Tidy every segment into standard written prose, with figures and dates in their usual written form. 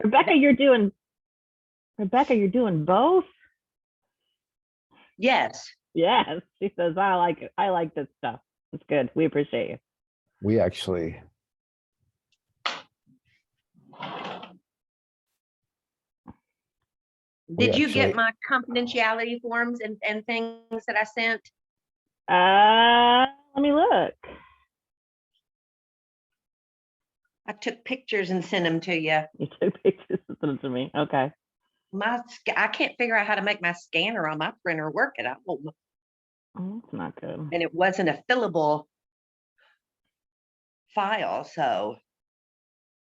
Rebecca, you're doing both? Yes. Yes. She says, I like it. I like this stuff. It's good. We appreciate you. We actually, Did you get my confidentiality forms and things that I sent? Let me look. I took pictures and sent them to you. You took pictures and sent them to me. Okay. I can't figure out how to make my scanner on my printer work at all. Oh, that's not good. And it wasn't a fillable file, so.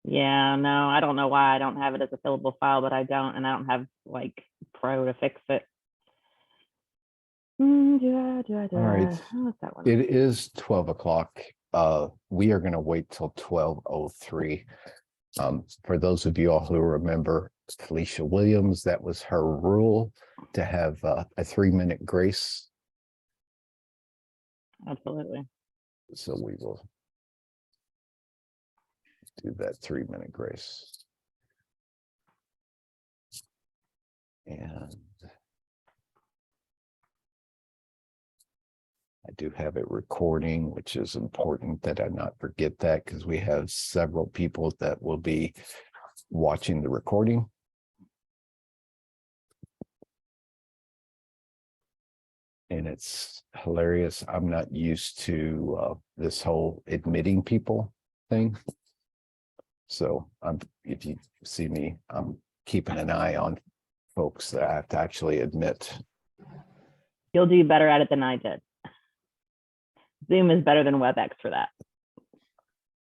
Yeah, no, I don't know why I don't have it as a fillable file, but I don't, and I don't have like Pro to fix it. all right. What's that one? It is 12 o'clock. We are going to wait till 12:03. For those of you all who remember Felicia Williams, that was her rule to have a 3-minute grace. Absolutely. So we will do that 3-minute grace. And I do have it recording, which is important that I not forget that because we have several people that will be watching the recording. And it's hilarious. I'm not used to this whole admitting people thing. So if you see me, I'm keeping an eye on folks that I have to actually admit. You'll do better at it than I did. Zoom is better than WebEx for that.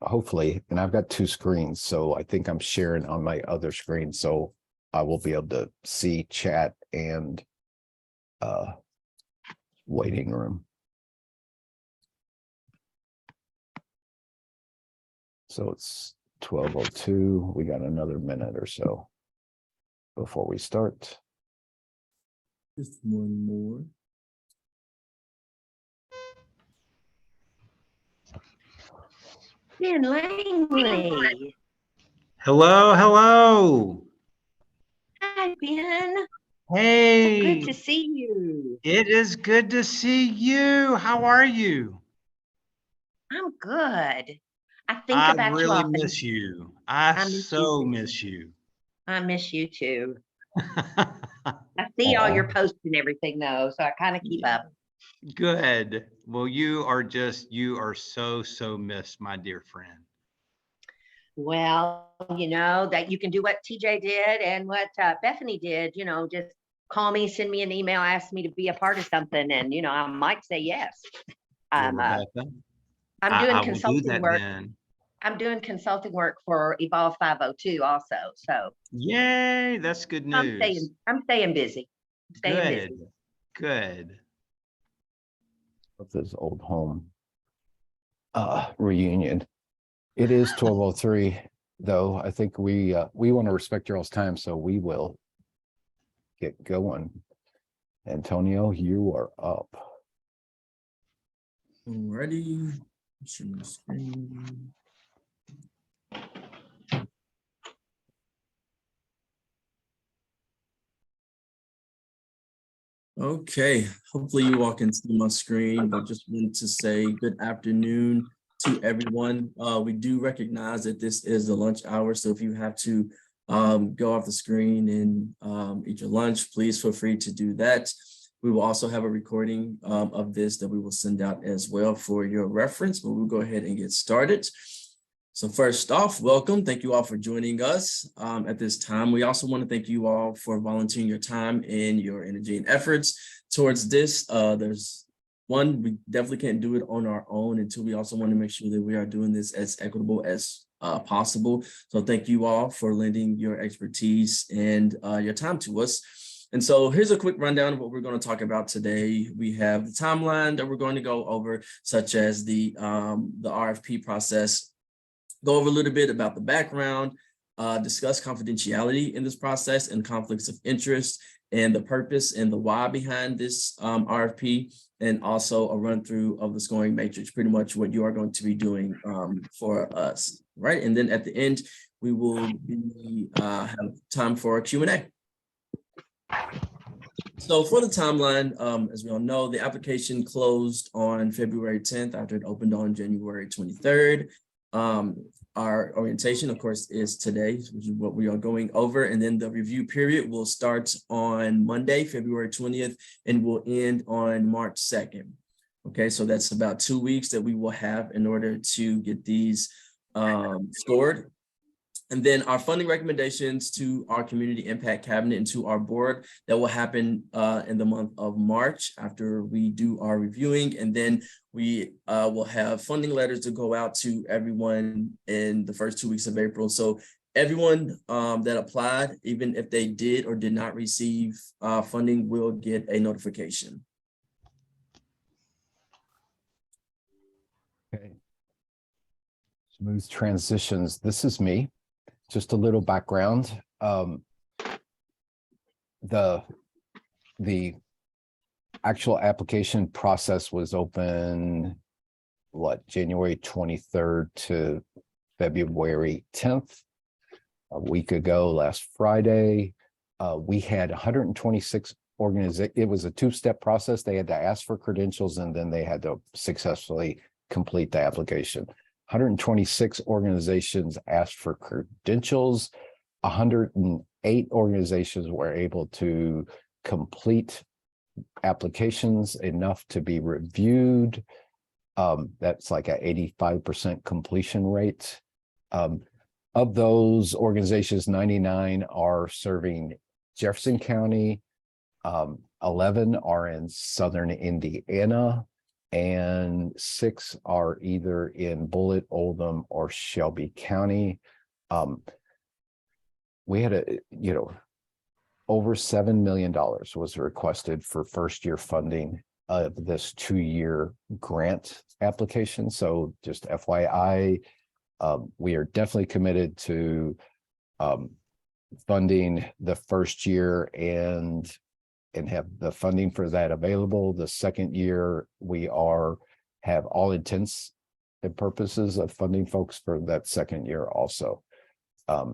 Hopefully, and I've got 2 screens, so I think I'm sharing on my other screen, so I will be able to see chat and waiting room. So it's 12:02. We got another minute or so before we start. Just one more. Ben Langley. Hello, hello. Hi, Ben. Hey, Good to see you. it is good to see you. How are you? I'm good. I think I about you really often. miss you. I miss you so too. miss you. I miss you too. I see all your posts and everything though, so I kind of keep up. Good. Well, you are so missed, my dear friend. Well, you know, that you can do what TJ did and what Bethany did, you know, just call me, send me an email, ask me to be a part of something. And, you know, I might say yes. I'm doing consulting work. Then. I'm doing consulting work for Evolve 502 also. So yay, that's good news. I'm staying busy. Good. Of this old home reunion. It is 12:03 though. I think we want to respect your all's time, so we will get going. Antonio, you are up. Alrighty. Share my screen. Okay, hopefully you all can see my screen, but just wanted to say good afternoon to everyone. We do recognize that this is the lunch hour, so if you have to go off the screen and eat your lunch, please feel free to do that. We will also have a recording of this that we will send out as well for your reference, but we'll go ahead and get started. So first off, welcome. Thank you all for joining us at this time. We also want to thank you all for volunteering your time and your energy and efforts towards this. There's one, we definitely can't do it on our own, and two, we also want to make sure that we are doing this as equitable as possible. So thank you all for lending your expertise and your time to us. And so here's a quick rundown of what we're going to talk about today. We have the timeline that we're going to go over, such as the RFP process, go over a little bit about the background, discuss confidentiality in this process and conflicts of interest and the purpose and the why behind this RFP, and also a run through of the scoring matrix, pretty much what you are going to be doing for us, right? And then at the end, we will have time for a Q&A. So for the timeline, as we all know, the application closed on February 10th after it opened on January 23rd. Our orientation, of course, is today, which is what we are going over. And then the review period will start on Monday, February 20th, and will end on March 2nd. Okay, so that's about 2 weeks that we will have in order to get these scored. And then our funding recommendations to our community impact cabinet and to our board, that will happen in the month of March after we do our reviewing. And then we will have funding letters to go out to everyone in the first 2 weeks of April. So everyone that applied, even if they did or did not receive funding, will get a notification. Okay. Smooth transitions. This is me. Just a little background. The actual application process was open, January 23rd to February 10th. A week ago, last Friday, we had 126 organizations. It was a two-step process. They had to ask for credentials and then they had to successfully complete the application. 126 organizations asked for credentials. 108 organizations were able to complete applications enough to be reviewed. That's like an 85% completion rate. Of those organizations, 99 are serving Jefferson County, 11 are in Southern Indiana, and 6 are either in Bullitt, Oldham, or Shelby County. We had over $7 million was requested for first year funding of this 2-year grant application. So just FYI, we are definitely committed to funding the first year and have the funding for that available. The second year, we have all intents and purposes of funding folks for that second year also.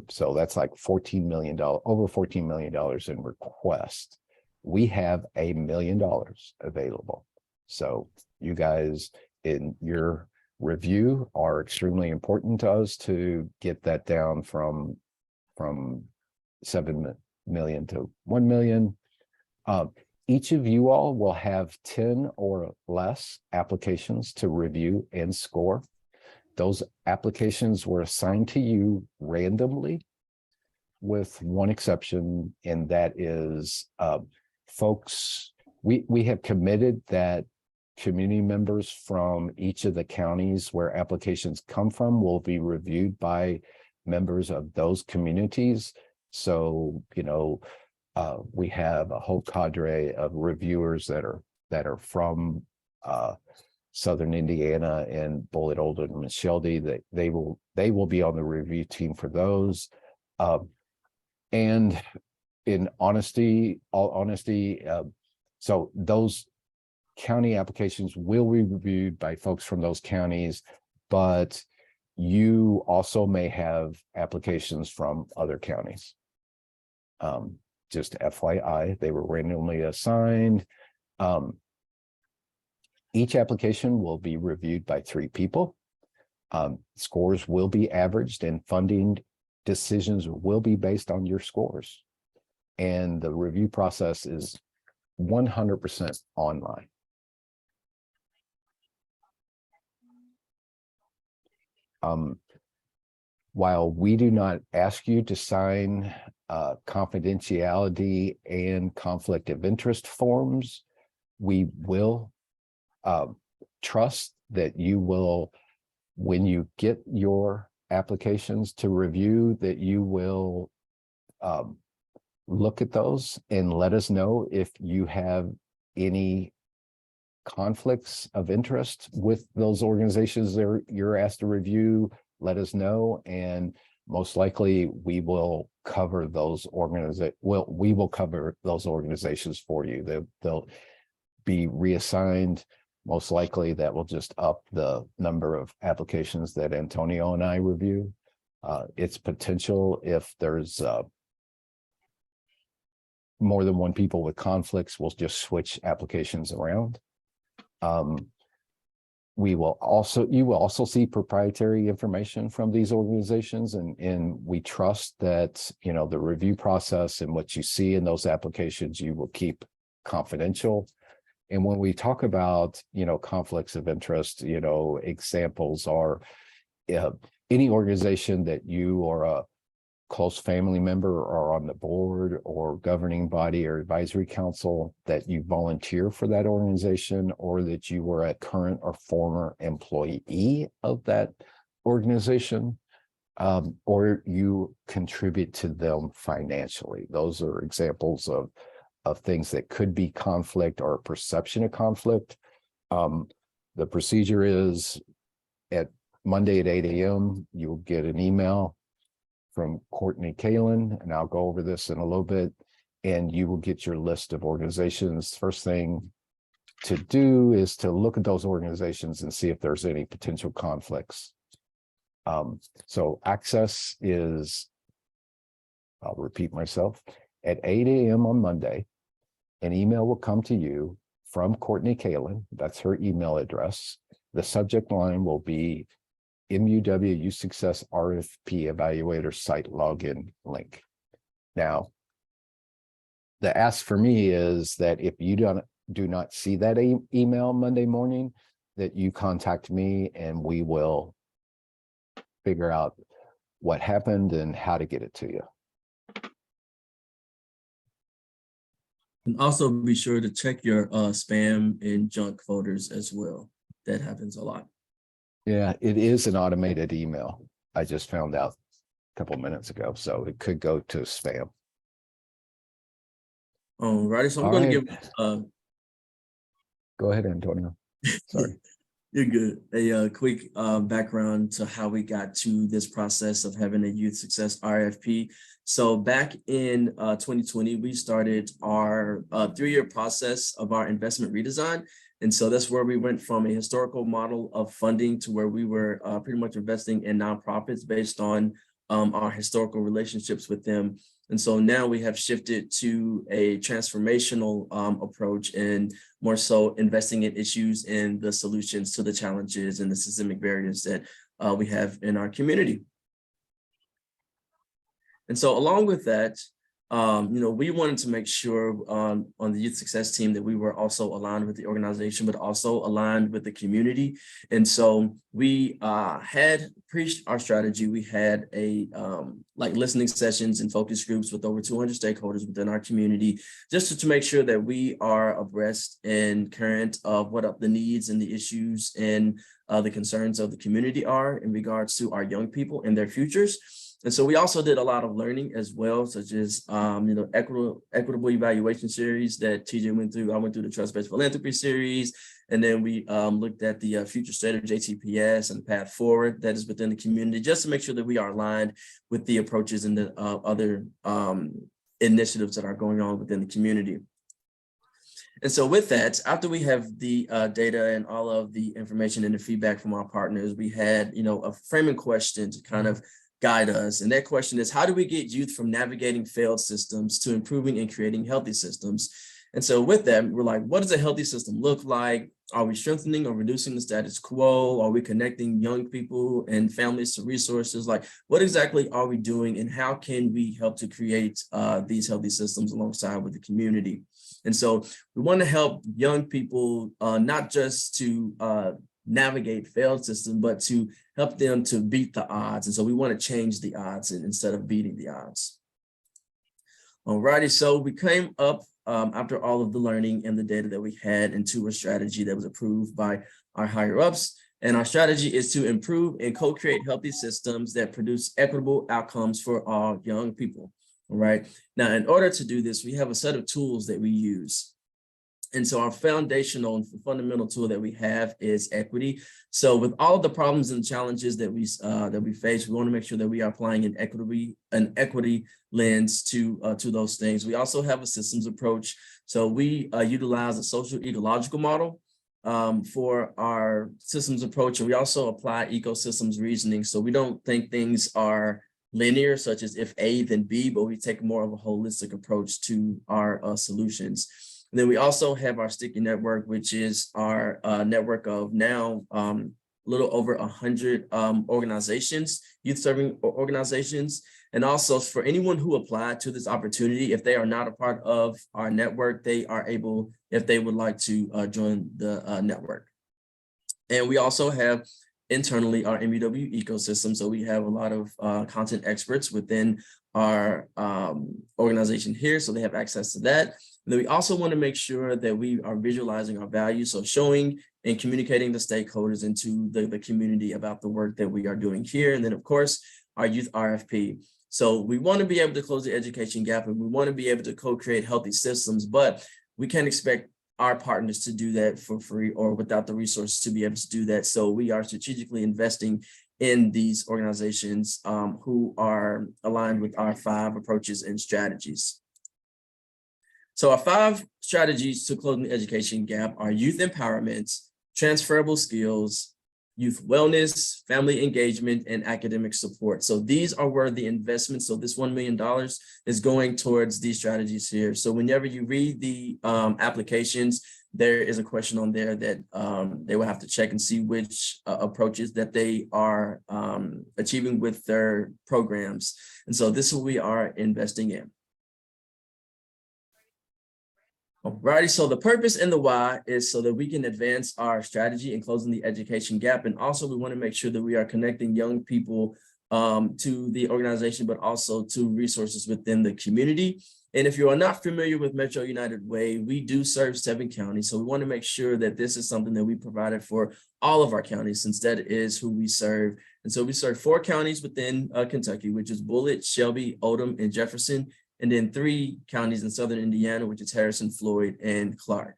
So that's like $14 million, over $14 million in request. We have $1 million available. So you guys in your review are extremely important to us to get that down from 7 million to 1 million. Each of you all will have 10 or less applications to review and score. Those applications were assigned to you randomly with one exception, and that is folks, we have committed that community members from each of the counties where applications come from will be reviewed by members of those communities. So, we have a whole cadre of reviewers that are from Southern Indiana and Bullitt, Oldham, and Shelby. That they will be on the review team for those. And in all honesty, so those county applications will be reviewed by folks from those counties, but you also may have applications from other counties. Just FYI, they were randomly assigned. Each application will be reviewed by 3 people. Scores will be averaged and funding decisions will be based on your scores. And the review process is 100% online. While we do not ask you to sign confidentiality and conflict of interest forms, we will trust that you will, when you get your applications to review, that you will look at those and let us know if you have any conflicts of interest with those organizations that you're asked to review. Let us know, and most likely we will cover those we will cover those organizations for you. They'll be reassigned. Most likely that will just up the number of applications that Antonio and I review. Its potential, if there's more than one people with conflicts, we'll just switch applications around. You will also see proprietary information from these organizations, and we trust that, you know, the review process and what you see in those applications, you will keep confidential. And when we talk about, you know, conflicts of interest, you know, examples are any organization that you or a close family member are on the board or governing body or advisory council, that you volunteer for that organization, or that you were a current or former employee of that organization, or you contribute to them financially. Those are examples of things that could be conflict or perception of conflict. The procedure is at Monday at 8 a.m., you'll get an email from Courtney Kalin, and I'll go over this in a little bit, and you will get your list of organizations. First thing to do is to look at those organizations and see if there's any potential conflicts. So access is, I'll repeat myself, at 8 a.m. on Monday, an email will come to you from Courtney Kalin. That's her email address. The subject line will be MUW Youth Success RFP Evaluator site login link. Now, the ask for me is that if you do not see that email Monday morning, that you contact me and we will figure out what happened and how to get it to you. And also be sure to check your spam and junk folders as well. That happens a lot. Yeah, it is an automated email. I just found out a couple minutes ago, so it could go to spam. All righty, so I'm going to give Go ahead, Antonio. Sorry. You're good. A quick background to how we got to this process of having a youth success RFP. So back in 2020, we started our 3-year process of our investment redesign. And so that's where we went from a historical model of funding to where we were pretty much investing in nonprofits based on our historical relationships with them. And so now we have shifted to a transformational approach, and more so investing in issues and the solutions to the challenges and the systemic barriers that we have in our community. And so along with that, we wanted to make sure on the youth success team that we were also aligned with the organization, but also aligned with the community. And so we had preached our strategy. We had a listening sessions and focus groups with over 200 stakeholders within our community, just to make sure that we are abreast and current of what the needs and the issues and the concerns of the community are in regards to our young people and their futures. And so we also did a lot of learning as well, such as, equitable evaluation series that TJ went through. I went through the trust-based philanthropy series, and then we looked at the future state of JTPS and the path forward that is within the community, just to make sure that we are aligned with the approaches and the other initiatives that are going on within the community. And so with that, after we have the data and all of the information and the feedback from our partners, we had, a framing question to kind of guide us. And that question is, how do we get youth from navigating failed systems to improving and creating healthy systems? And so with that, we're like, what does a healthy system look like? Are we strengthening or reducing the status quo? Are we connecting young people and families to resources? Like, what exactly are we doing, and how can we help to create these healthy systems alongside with the community? And so we want to help young people not just to navigate failed systems, but to help them to beat the odds. And so we want to change the odds instead of beating the odds. All righty, so we came up after all of the learning and the data that we had into a strategy that was approved by our higher ups. And our strategy is to improve and co-create healthy systems that produce equitable outcomes for all young people. All right. Now, in order to do this, we have a set of tools that we use. And so our foundational and fundamental tool that we have is equity. So with all of the problems and challenges that we face, we want to make sure that we are applying an equity lens to those things. We also have a systems approach. So we utilize a social ecological model. for our systems approach. And we also apply ecosystems reasoning. So we don't think things are linear, such as if A, then B, but we take more of a holistic approach to our solutions. And then we also have our sticky network, which is our network of now a little over 100 organizations, youth serving organizations. And also for anyone who applied to this opportunity, if they are not a part of our network, they are able, if they would like to join the network. And we also have internally our MUW ecosystem. So we have a lot of content experts within our organization here. So they have access to that. And then we also want to make sure that we are visualizing our values. So showing and communicating the stakeholders into the community about the work that we are doing here. And then of course, our youth RFP. So we want to be able to close the education gap, and we want to be able to co-create healthy systems, but we can't expect our partners to do that for free or without the resources to be able to do that. So we are strategically investing in these organizations who are aligned with our 5 approaches and strategies. So our 5 strategies to closing the education gap are youth empowerment, transferable skills, youth wellness, family engagement, and academic support. So these are where the investments, so this $1 million is going towards these strategies here. So whenever you read the applications, there is a question on there that they will have to check and see which approaches that they are achieving with their programs. And so this is what we are investing in. Alrighty, so the purpose and the why is so that we can advance our strategy in closing the education gap. And also we want to make sure that we are connecting young people to the organization, but also to resources within the community. And if you are not familiar with Metro United Way, we do serve 7 counties. So we want to make sure that this is something that we provided for all of our counties, since that is who we serve. And so we serve 4 counties within Kentucky, which is Bullitt, Shelby, Oldham, and Jefferson. And then 3 counties in Southern Indiana, which is Harrison, Floyd, and Clark.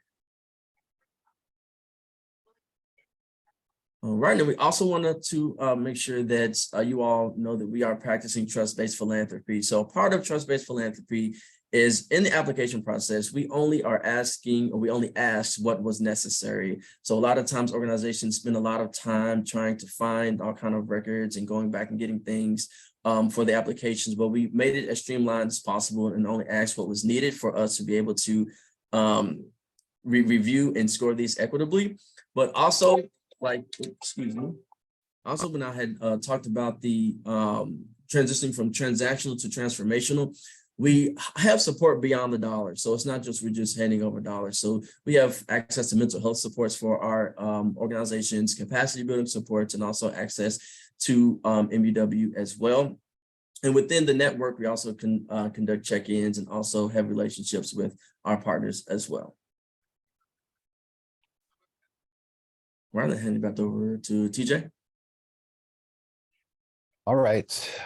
All right, and we also wanted to make sure that you all know that we are practicing trust-based philanthropy. So part of trust-based philanthropy is in the application process, we only ask what was necessary. So a lot of times organizations spend a lot of time trying to find all kind of records and going back and getting things for the applications, but we made it as streamlined as possible and only asked what was needed for us to be able to review and score these equitably. But also, also when I had talked about the transitioning from transactional to transformational, we have support beyond the dollar. So it's not just we're just handing over dollars. So we have access to mental health supports for our organizations, capacity building supports, and also access to MUW as well. And within the network, we also can conduct check-ins and also have relationships with our partners as well. Right, I'll hand it back over to TJ. All right.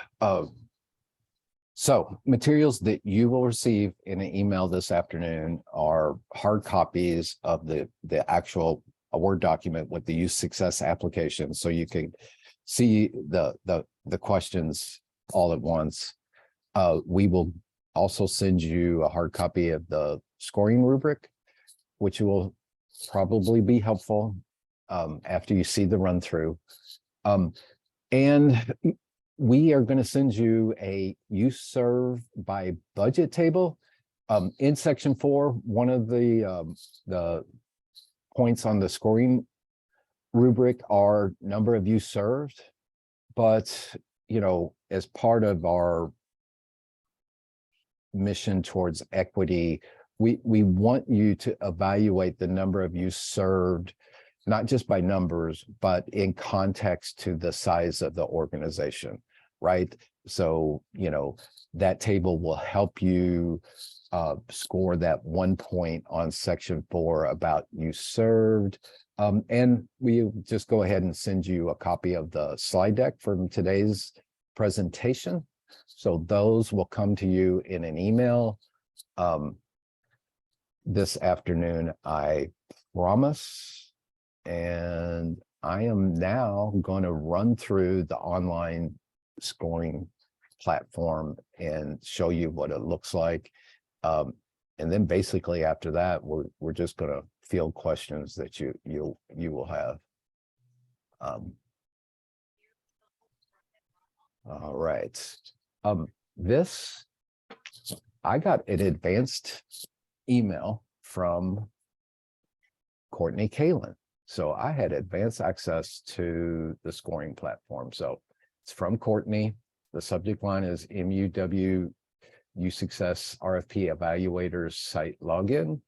So materials that you will receive in an email this afternoon are hard copies of the actual Word document with the youth success application, so you can see the questions all at once. We will also send you a hard copy of the scoring rubric, which will probably be helpful after you see the run through. And we are going to send you a youth serve by budget table. In section 4, one of the points on the scoring rubric are number of youth served, but as part of our mission towards equity, we want you to evaluate the number of youth served, not just by numbers, but in context to the size of the organization, right? So, that table will help you score that 1 point on section 4 about youth served. And we just go ahead and send you a copy of the slide deck from today's presentation. So those will come to you in an email this afternoon, I promise. And I am now going to run through the online scoring platform and show you what it looks like. And then basically after that, we're just gonna field questions that you will have. All right. This, I got an advanced email from Courtney Kalin. So I had advanced access to the scoring platform. So it's from Courtney. The subject line is MUW Success RFP Evaluators Site Login.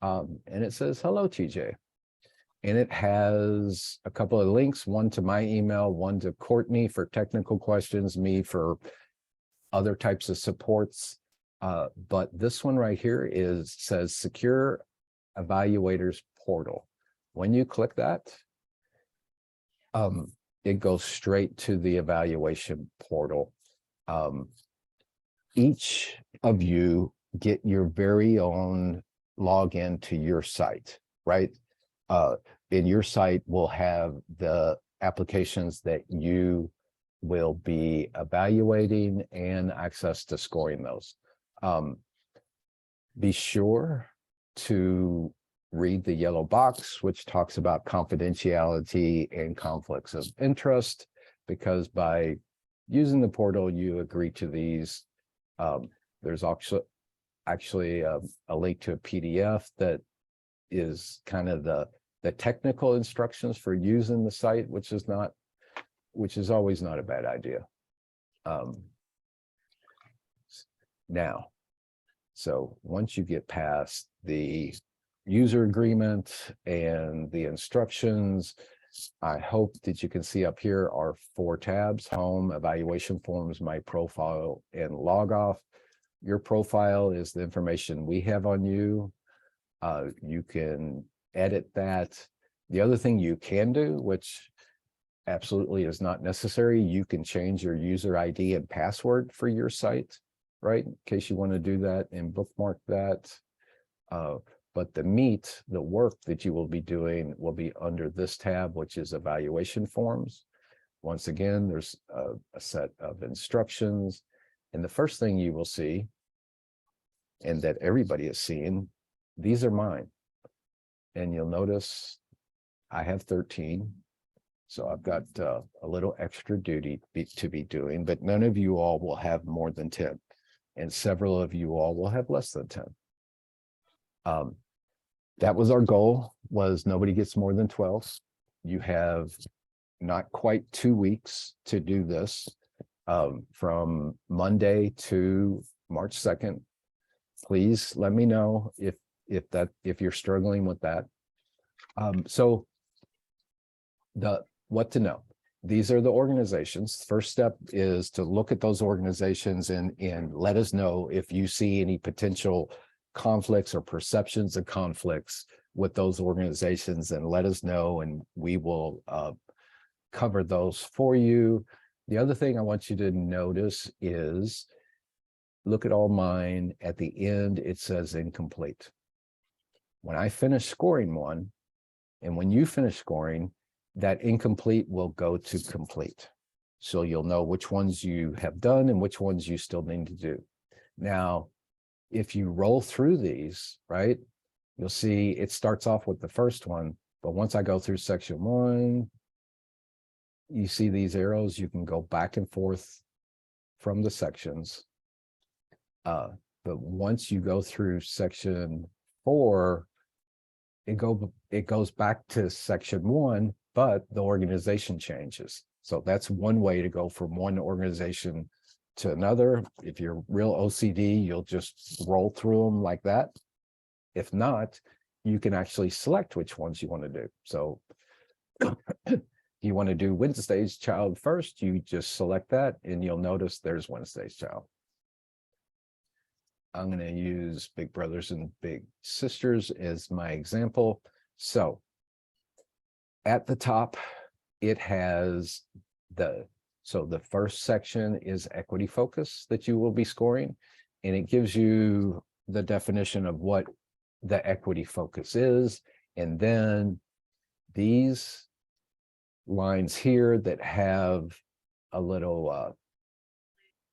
And it says, hello, TJ. And it has a couple of links, one to my email, one to Courtney for technical questions, me for other types of supports. But this one right here says Secure Evaluators Portal. When you click that, it goes straight to the evaluation portal. Each of you get your very own login to your site, right? In your site will have the applications that you will be evaluating and access to scoring those. Be sure to read the yellow box, which talks about confidentiality and conflicts of interest, because by using the portal, you agree to these. There's actually a link to a PDF that is kind of the technical instructions for using the site, which is always not a bad idea. Now, so once you get past the user agreement and the instructions, I hope that you can see up here are 4 tabs: home, evaluation forms, my profile, and log off. Your profile is the information we have on you. You can edit that. The other thing you can do, which absolutely is not necessary, you can change your user ID and password for your site, right? In case you want to do that and bookmark that. But the work that you will be doing will be under this tab, which is evaluation forms. Once again, there's a set of instructions. And the first thing you will see, and that everybody is seeing, these are mine. And you'll notice I have 13. So I've got a little extra duty to be doing, but none of you all will have more than 10. And several of you all will have less than 10. That was our goal, was nobody gets more than 12. You have not quite 2 weeks to do this, from Monday to March 2nd. Please let me know if you're struggling with that. So what to know. These are the organizations. First step is to look at those organizations and let us know if you see any potential conflicts or perceptions of conflicts with those organizations, and let us know, and we will cover those for you. The other thing I want you to notice is, look at all mine. At the end, it says incomplete. When I finish scoring one, and when you finish scoring, that incomplete will go to complete. So you'll know which ones you have done and which ones you still need to do. Now, if you roll through these, right, you'll see it starts off with the first one, but once I go through section 1, you see these arrows, you can go back and forth from the sections. But once you go through section 4, it goes back to section 1, but the organization changes. So that's one way to go from one organization to another. If you're real OCD, you'll just roll through them like that. If not, you can actually select which ones you want to do. So you want to do Wednesday's Child first, you just select that, and you'll notice there's Wednesday's Child. I'm going to use Big Brothers and Big Sisters as my example. So at the top, it has the first section is equity focus that you will be scoring, and it gives you the definition of what the equity focus is. And then these lines here that have a little,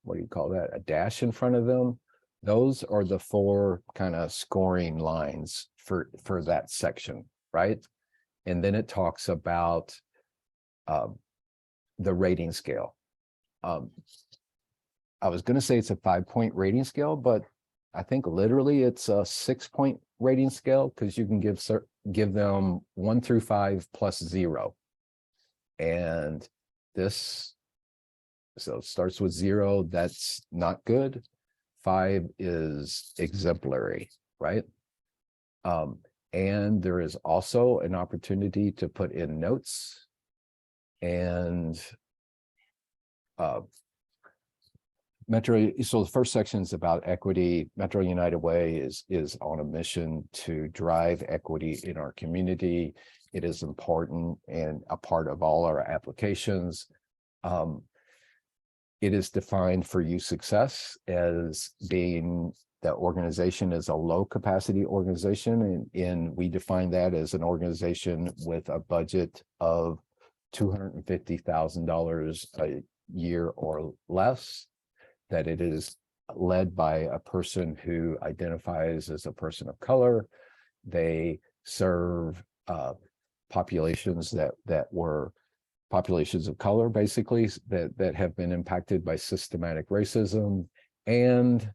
what do you call that? A dash in front of them those are the four kind of scoring lines for that section, right? And then it talks about the rating scale. I was going to say it's a 5-point rating scale, but I think literally it's a 6-point rating scale, because you can give them 1 through 5 plus 0. And this, so it starts with 0, that's not good. 5 is exemplary, right? And there is also an opportunity to put in notes, and Metro, so the first section is about equity. Metro United Way is on a mission to drive equity in our community. It is important and a part of all our applications. It is defined for youth success as being the organization is a low capacity organization, and we define that as an organization with a budget of $250,000 a year or less, that it is led by a person who identifies as a person of color. They serve populations that were populations of color, basically, that have been impacted by systematic racism, and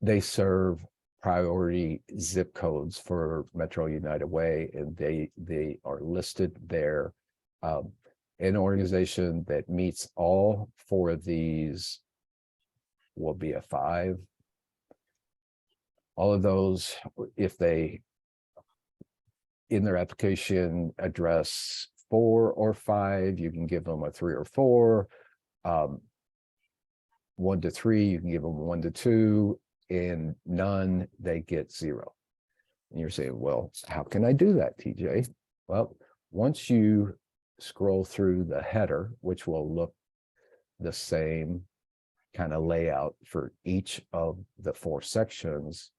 they serve priority zip codes for Metro United Way, and they are listed there. An organization that meets all 4 of these will be a 5. All of those, if they in their application address 4 or 5, you can give them a 3 or 4. 1 to 3, you can give them 1 to 2, and none, they get 0. And you're saying, well, how can I do that, TJ? Well, once you scroll through the header, which will look the same kind of layout for each of the 4 sections,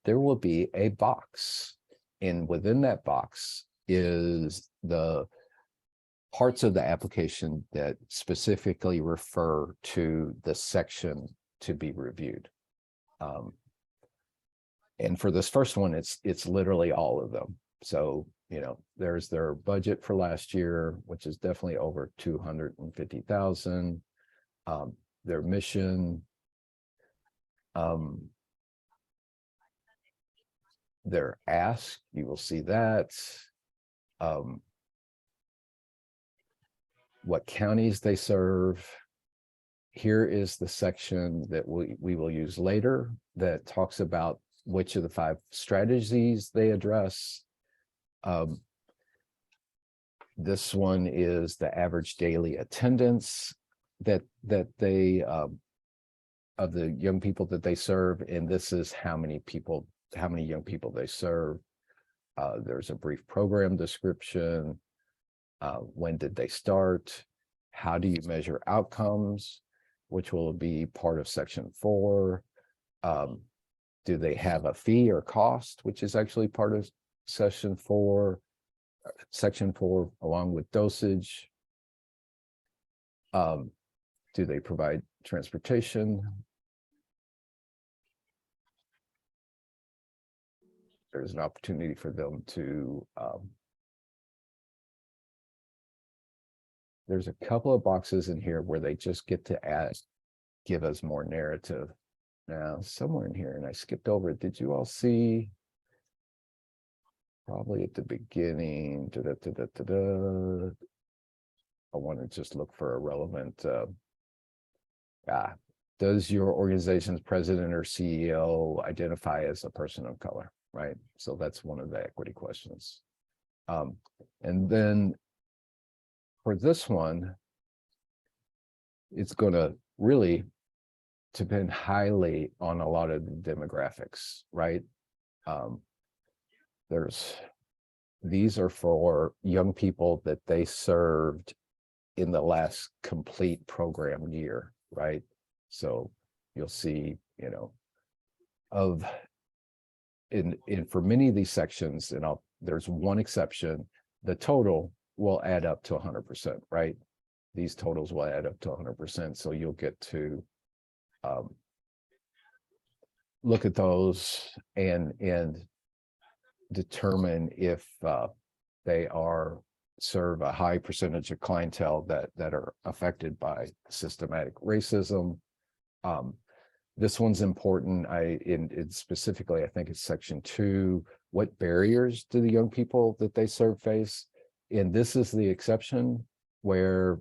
there will be a box, and within that box is the parts of the application that specifically refer to the section to be reviewed. And for this first one, it's literally all of them. So, you know, there's their budget for last year, which is definitely over 250,000. Their mission, their ask, you will see that. What counties they serve. Here is the section that we will use later that talks about which of the 5 strategies they address. This one is the average daily attendance that they of the young people that they serve, and this is how many young people they serve. There's a brief program description. When did they start? How do you measure outcomes, which will be part of section 4. Do they have a fee or cost, which is actually part of section 4, along with dosage. Do they provide transportation? There's an opportunity for them to, there's a couple of boxes in here where they just get to give us more narrative. Now, somewhere in here, and I skipped over it. Did you all see? Probably at the beginning. I want to just look for a relevant. Does your organization's president or CEO identify as a person of color? Right. So that's one of the equity questions. And then for this one, it's going to really depend highly on a lot of the demographics, right? These are for young people that they served in the last complete program year, right? So you'll see, you know, for many of these sections, and there's one exception, the total will add up to 100%, right? these totals will add up to 100%. So you'll get to look at those and determine if they serve a high percentage of clientele that are affected by systematic racism. This one's important. Specifically, I think it's section 2. What barriers do the young people that they serve face? And this is the exception where,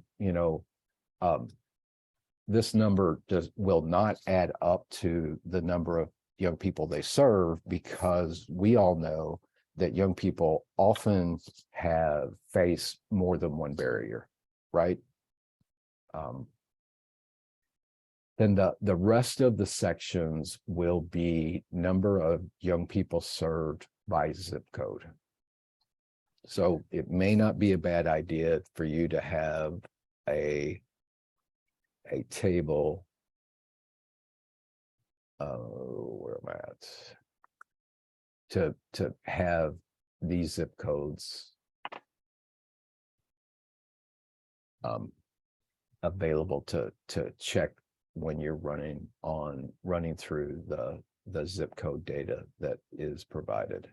this number will not add up to the number of young people they serve, because we all know that young people often face more than one barrier, right? Then the rest of the sections will be number of young people served by zip code. So it may not be a bad idea for you to have a table. Where am I at? To have these zip codes available to check when you're running through the zip code data that is provided.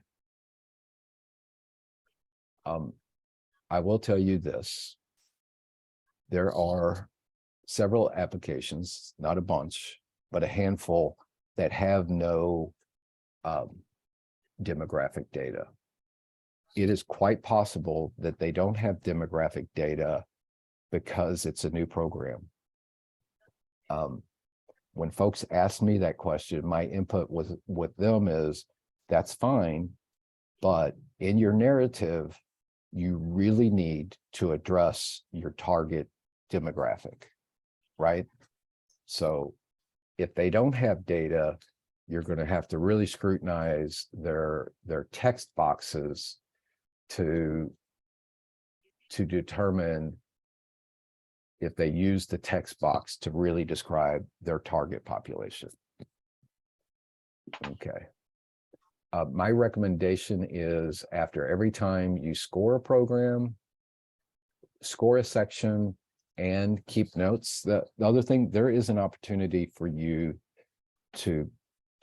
I will tell you this. There are several applications, not a bunch, but a handful that have no demographic data. It is quite possible that they don't have demographic data because it's a new program. When folks ask me that question, my input with them is, that's fine, but in your narrative, you really need to address your target demographic, right? So if they don't have data, you're going to have to really scrutinize their text boxes to determine if they use the text box to really describe their target population. Okay. My recommendation is, after every time you score a program, score a section and keep notes. The other thing, there is an opportunity for you to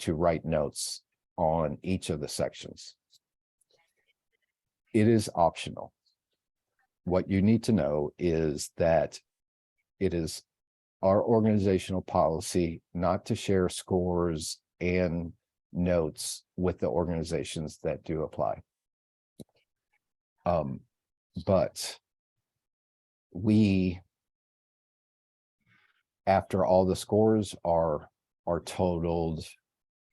write notes on each of the sections. It is optional. What you need to know is that it is our organizational policy not to share scores and notes with the organizations that do apply. But we, after all the scores are totaled,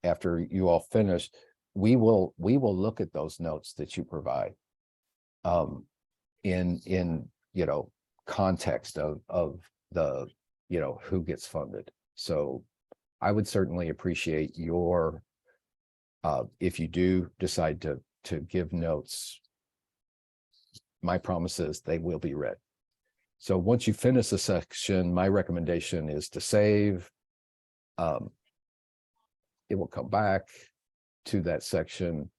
after you all finish, we will look at those notes that you provide in context of the who gets funded. So I would certainly appreciate your if you do decide to give notes, my promise is they will be read. So once you finish a section, my recommendation is to save. It will come back to that section.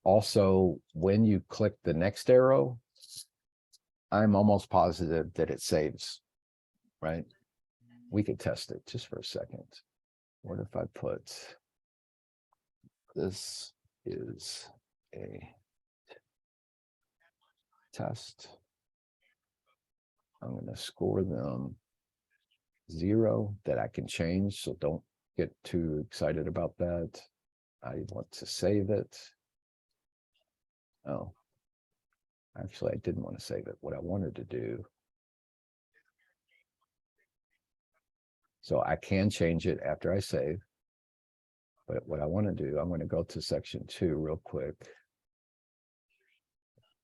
Also, when you click the next arrow, I'm almost positive that it saves, right? We could test it just for a second. What if I put, this is a test. I'm going to score them 0 that I can change, so don't get too excited about that. I want to save it. Oh, actually, I didn't want to save it. What I wanted to do, so I can change it after I save. But what I want to do, I'm going to go to section 2 real quick.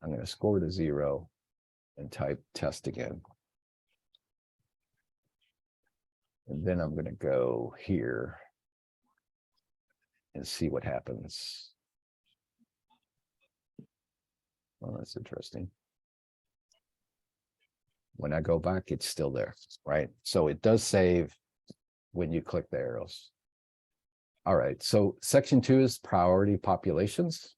I'm going to score to 0 and type test again. And then I'm going to go here and see what happens. Well, that's interesting. When I go back, it's still there, right? So it does save when you click the arrows. All right, so section 2 is priority populations.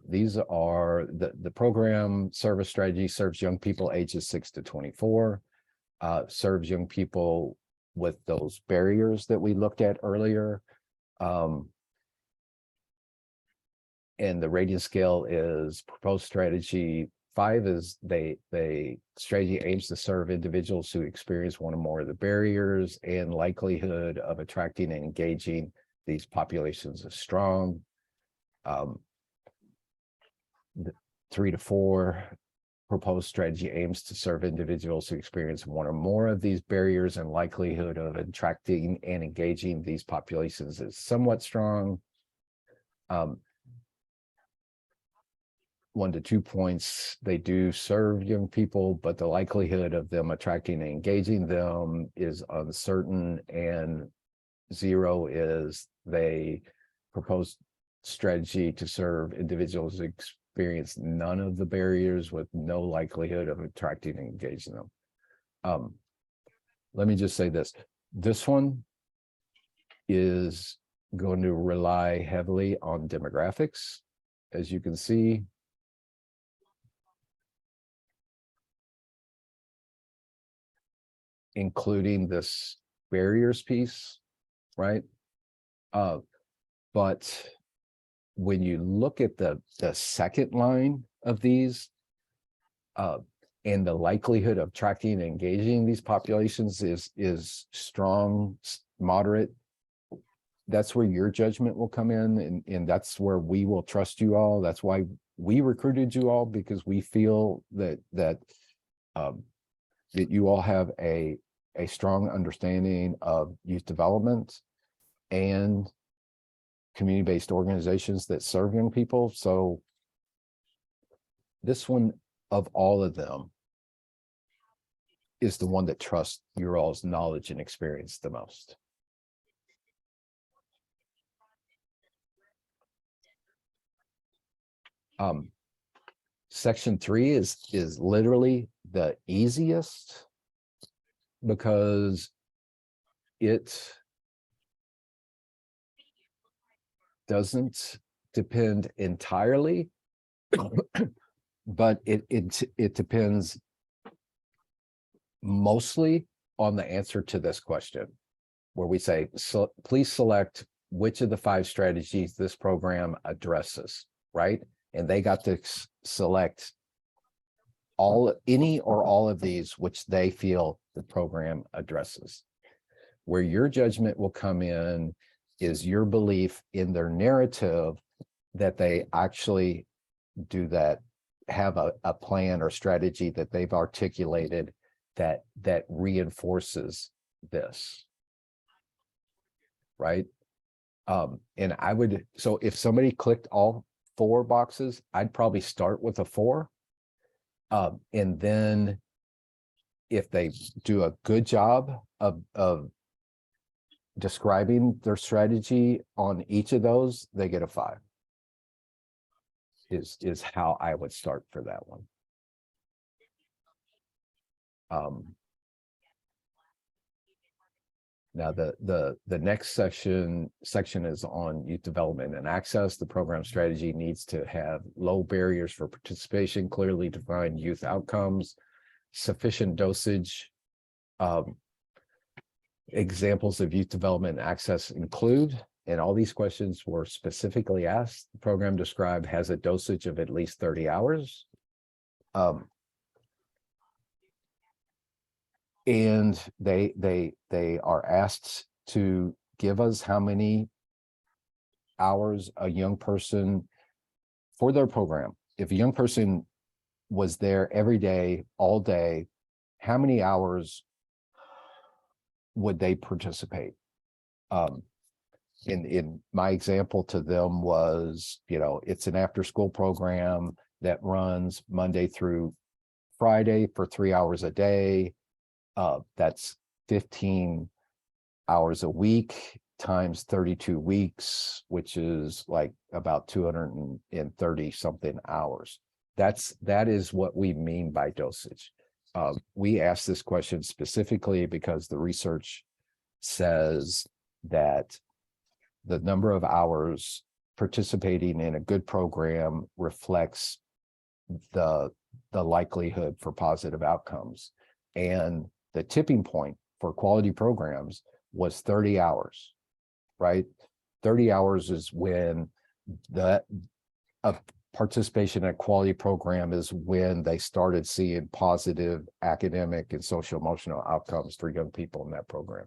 These are the program service strategy serves young people ages 6 to 24, serves young people with those barriers that we looked at earlier. And the rating scale is proposed strategy 5 is they strategy aims to serve individuals who experience one or more of the barriers, and likelihood of attracting and engaging these populations is strong. 3 to 4 proposed strategy aims to serve individuals who experience one or more of these barriers, and likelihood of attracting and engaging these populations is somewhat strong. 1 to 2 points, they do serve young people, but the likelihood of them attracting and engaging them is uncertain. And 0 is they propose strategy to serve individuals who experience none of the barriers with no likelihood of attracting and engaging them. Let me just say this one is going to rely heavily on demographics, as you can see. Including this barriers piece, right? But when you look at the second line of these, and the likelihood of attracting and engaging these populations is strong, moderate, that's where your judgment will come in, and that's where we will trust you all. That's why we recruited you all, because we feel that you all have a strong understanding of youth development and community-based organizations that serve young people. So this one, of all of them, is the one that trusts your all's knowledge and experience the most. Section 3 is literally the easiest, because it doesn't depend entirely, but it depends mostly on the answer to this question, where we say, so please select which of the 5 strategies this program addresses, right? And they got to select any or all of these which they feel the program addresses. Where your judgment will come in is your belief in their narrative that they actually do that, have a plan or strategy that they've articulated that reinforces this, right? And I would, so if somebody clicked all 4 boxes, I'd probably start with a 4. And then if they do a good job of describing their strategy on each of those, they get a 5. Is how I would start for that one. Now the next section is on youth development and access. The program strategy needs to have low barriers for participation, clearly defined youth outcomes, sufficient dosage. Examples of youth development and access include, and all these questions were specifically asked, the program described has a dosage of at least 30 hours. And they are asked to give us how many hours a young person for their program. If a young person was there every day, all day, how many hours would they participate? In my example to them was, it's an after-school program that runs Monday through Friday for 3 hours a day. That's 15 hours a week times 32 weeks, which is like about 230 something hours. That is what we mean by dosage. We asked this question specifically because the research says that the number of hours participating in a good program reflects the likelihood for positive outcomes. And the tipping point for quality programs was 30 hours, right? 30 hours is when a participation in a quality program is when they started seeing positive academic and social emotional outcomes for young people in that program.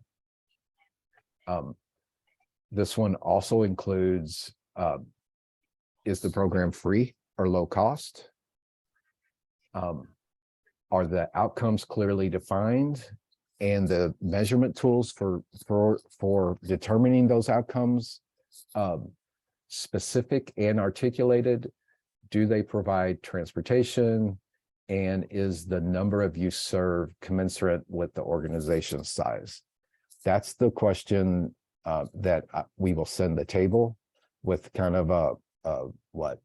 This one also includes, is the program free or low cost? Are the outcomes clearly defined and the measurement tools for determining those outcomes specific and articulated? Do they provide transportation? And is the number of youth served commensurate with the organization size? That's the question that we will send the table with kind of a what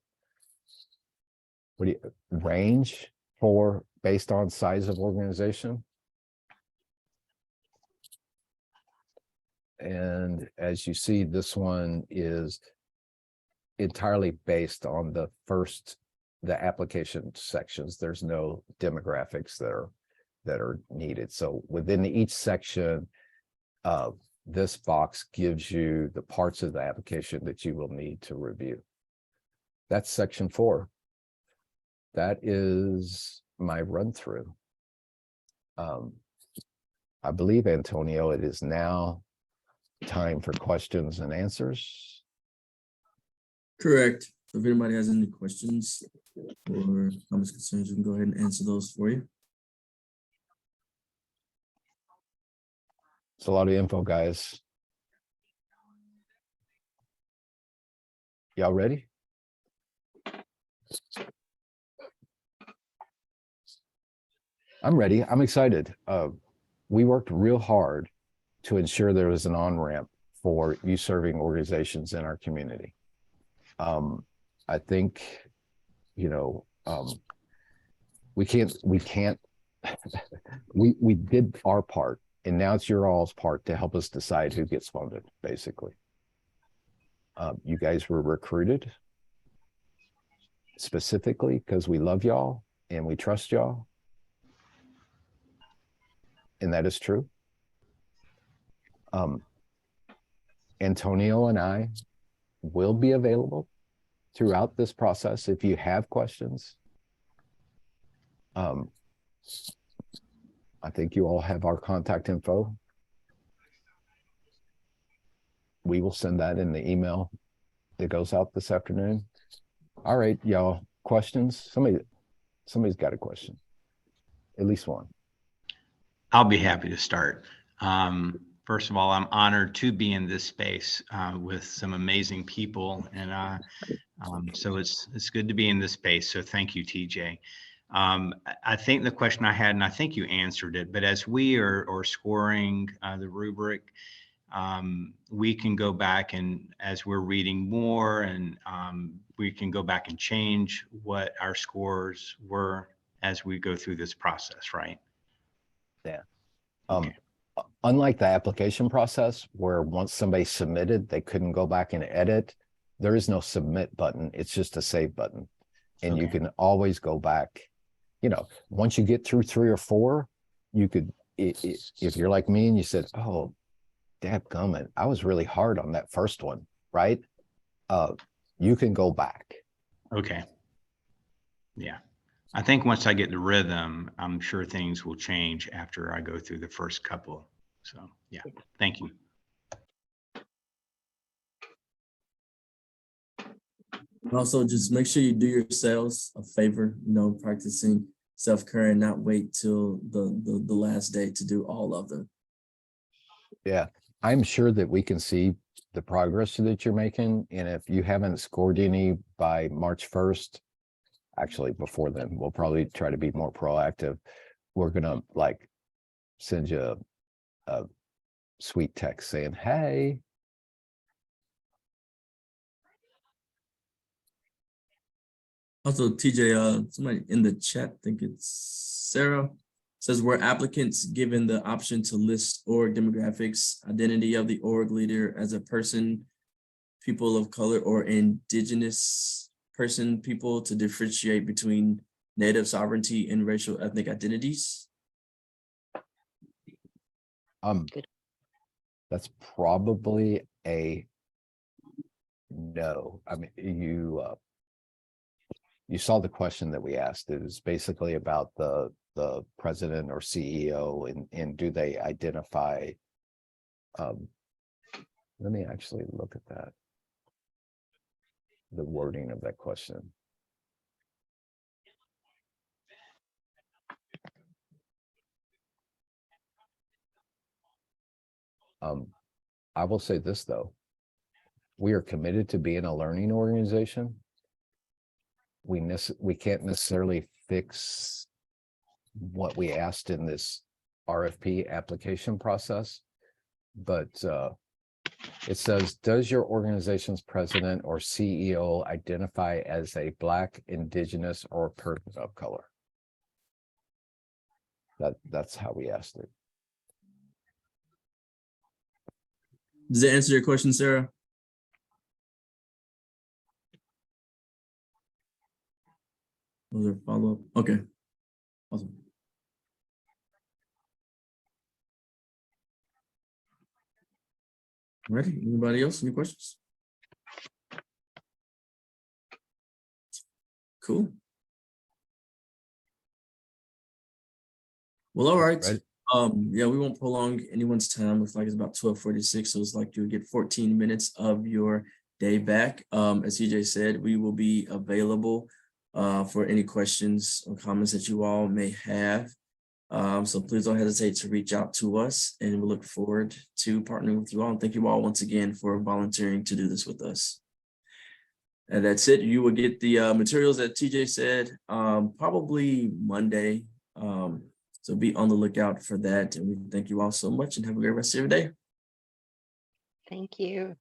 do you range for based on size of organization. And as you see, this one is entirely based on the application sections. There's no demographics that are needed. So within each section, this box gives you the parts of the application that you will need to review. That's section 4. That is my run through. I believe, Antonio, it is now time for questions and answers. Correct. If anybody has any questions or comments, concerns, we can go ahead and answer those for you. It's a lot of info, guys. Y'all ready? I'm ready. I'm excited. We worked real hard to ensure there was an on-ramp for youth serving organizations in our community. I think, you know, we did our part, and now it's your all's part to help us decide who gets funded, basically. You guys were recruited specifically because we love y'all and we trust y'all. And that is true. Antonio and I will be available throughout this process if you have questions. I think you all have our contact info. We will send that in the email that goes out this afternoon. All right, y'all, questions? Somebody's got a question, at least one. I'll be happy to start. First of all, I'm honored to be in this space with some amazing people, and so it's good to be in this space. So thank you, TJ. I think the question I had, and I think you answered it, but as we are scoring the rubric, we can go back and as we're reading more, and we can go back and change what our scores were as we go through this process, right? Yeah. Okay. Unlike the application process where once somebody submitted, they couldn't go back and edit, there is no submit button. It's just a save button. And you can always go back. You know, once you get through 3 or 4, you could, if you're like me and you said, oh, dadgummit, I was really hard on that first one, right? You can go back. Okay. Yeah. I think once I get the rhythm, I'm sure things will change after I go through the first couple. So yeah, thank you. Also, just make sure you do yourselves a favor, you know, practicing self-care and not wait till the last day to do all of them. Yeah, I'm sure that we can see the progress that you're making. And if you haven't scored any by March 1st, actually before then, we'll probably try to be more proactive. We're gonna like send you a sweet text saying, hey. Also, TJ, somebody in the chat, I think it's Sarah, says, were applicants given the option to list org demographics, identity of the org leader as a person people of color or indigenous people to differentiate between native sovereignty and racial ethnic identities? Good. That's probably a no. I mean, you saw the question that we asked. It was basically about the president or CEO and do they identify? Let me actually look at that. The wording of that question. I will say this though. We are committed to being a learning organization. We can't necessarily fix what we asked in this RFP application process, but it says, does your organization's president or CEO identify as a Black, Indigenous, or person of color? That's how we asked it. Does that answer your question, Sarah? Was there a follow-up? Okay, awesome. Ready? Anybody else? Any questions? Cool. Well, all right. Right. Yeah, we won't prolong anyone's time. Looks like it's about 12:46, so it's like you'll get 14 minutes of your day back. As CJ said, we will be available for any questions or comments that you all may have. So please don't hesitate to reach out to us, and we look forward to partnering with you all. And thank you all once again for volunteering to do this with us. And that's it. You will get the materials that TJ said probably Monday. So be on the lookout for that. And we thank you all so much and have a great rest of your day. Thank you.